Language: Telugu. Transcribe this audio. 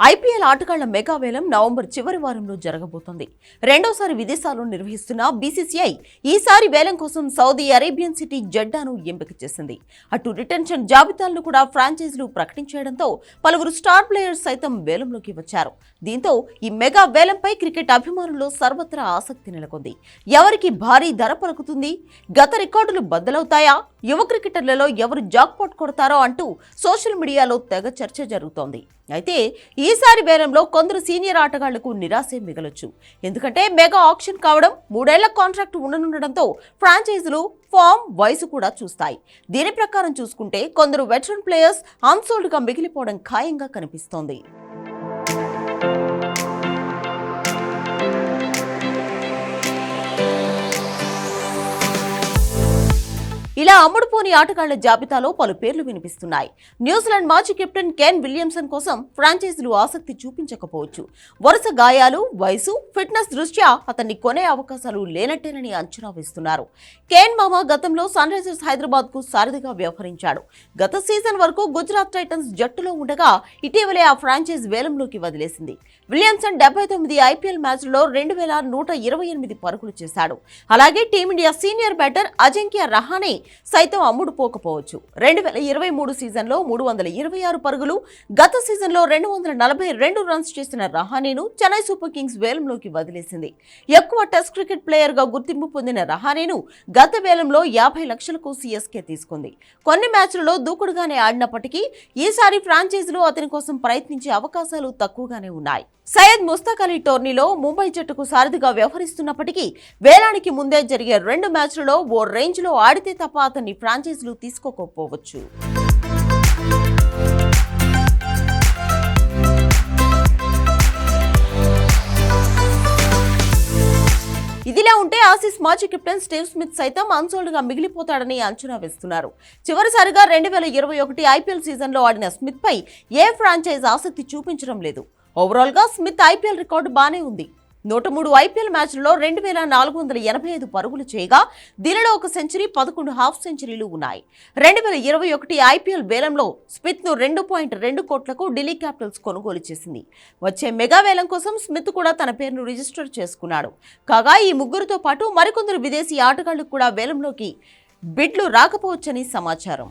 ఐపీఎల్ ఆటగాళ్ల మెగా వేలం నవంబర్ చివరి వారంలో జరగబోతోంది. రెండోసారి విదేశాల్లో నిర్వహిస్తున్న బీసీసీఐ ఈసారి వేలం కోసం సౌదీ అరేబియన్ సిటీ జెడ్డాను ఎంపిక చేసింది. అటు రిటెన్షన్ జాబితాలను కూడా ఫ్రాంచైజీలు ప్రకటించేయడంతో పలువురు స్టార్ ప్లేయర్స్ సైతం వేలంలోకి వచ్చారు. దీంతో ఈ మెగా వేలంపై క్రికెట్ అభిమానుల్లో సర్వత్రా ఆసక్తి నెలకొంది. ఎవరికి భారీ ధర పలుకుతుంది, గత రికార్డులు బద్దలవుతాయా, యువ క్రికెటర్లలో ఎవరు జాక్పాట్ కొడతారో అంటూ సోషల్ మీడియాలో తెగ చర్చ జరుగుతోంది. అయితే ఈసారి వేలంలో కొందరు సీనియర్ ఆటగాళ్లకు నిరాశే మిగలొచ్చు. ఎందుకంటే మెగా ఆక్షన్ కావడం, 3 ఏళ్ల కాంట్రాక్ట్ ఉండనుండడంతో ఫ్రాంచైజీలు ఫామ్, వయసు కూడా చూస్తాయి. దీని ప్రకారం చూసుకుంటే కొందరు వెటరన్ ప్లేయర్స్ అన్సోల్డ్ గా మిగిలిపోవడం ఖాయంగా కనిపిస్తోంది. ఇలా అమ్ముడుపోని ఆటగాళ్ల జాబితాలో పలు పేర్లు వినిపిస్తున్నాయి. న్యూజిలాండ్ మాజీ కెప్టెన్ కేన్ విలియమ్సన్ కోసం ఫ్రాంచైజీలు ఆసక్తి చూపించకపోవచ్చు. వరుస గాయాలు, వయసు, ఫిట్నెస్ దృష్ట్యా అతన్ని కొనే అవకాశాలు లేనట్టేనని అంచనా వేస్తున్నారు. కేన్ మామ గతంలో సన్ రైజర్స్ హైదరాబాద్ కు సారథిగా వ్యవహరించాడు. గత సీజన్ వరకు గుజరాత్ టైటన్స్ జట్టులో ఉండగా ఇటీవలే ఆ ఫ్రాంచైజ్ వేలంలోకి వదిలేసింది. విలియమ్సన్ 79 ఐపీఎల్ మ్యాచ్లలో 2128 పరుగులు చేశాడు. అలాగే team India senior batter Ajinkya Rahane సైతం అమ్ముడుపోకపోవచ్చు. 2023 సీజన్లో 326 పరుగులు, గత సీజన్లో 242 రన్స్ చేసిన రహానేను చెన్నై సూపర్ కింగ్స్ వేలంలోకి వదిలేసింది. ఎక్కువ టెస్ట్ క్రికెట్ ప్లేయర్ గా గుర్తింపు పొందిన రహానేను గత వేలంలో 50 లక్షలకు సీఎస్కే తీసుకుంది. కొన్ని మ్యాచ్లలో దూకుడుగానే ఆడినప్పటికీ ఈసారి ఫ్రాంచైజీలు అతని కోసం ప్రయత్నించే అవకాశాలు తక్కువగానే ఉన్నాయి. సయ్యద్ ముస్తాక్ అలీ టోర్నీలో ముంబై జట్టుకు సారథిగా వ్యవహరిస్తున్నప్పటికీ వేలానికి ముందే జరిగే 2 మ్యాచ్లలో ఓ రేంజ్లో ఆడితే తప్ప అతన్ని ఫ్రాంచైజీలు తీసుకోకపోవచ్చు. ఇదిలా ఉంటే ఆసీస్ మాజీ కెప్టెన్ స్టీవ్ స్మిత్ సైతం అన్సోల్డ్ గా మిగిలిపోతాడని అంచనా వేస్తున్నారు. చివరిసారిగా 2021 ఐపీఎల్ సీజన్లో ఆడిన స్మిత్ పై ఏ ఫ్రాంచైజ్ ఆసక్తి చూపించడం లేదు. ఓవరాల్ గా స్మిత్ ఐపీఎల్ రికార్డు బానే ఉంది. 103 ఐపీఎల్ మ్యాచ్లలో 2485 పరుగులు చేయగా దీనిలో ఒక సెంచరీ, 11 హాఫ్ సెంచరీలు ఉన్నాయి. 2021 ఐపీఎల్ వేలంలో స్మిత్ ను 2.2 కోట్లకు ఢిల్లీ క్యాపిటల్స్ కొనుగోలు చేసింది. వచ్చే మెగా వేలం కోసం స్మిత్ కూడా తన పేరును రిజిస్టర్ చేసుకున్నాడు. కాగా ఈ ముగ్గురితో పాటు మరికొందరు విదేశీ ఆటగాళ్లకు కూడా వేలంలోకి బిడ్లు రాకపోవచ్చని సమాచారం.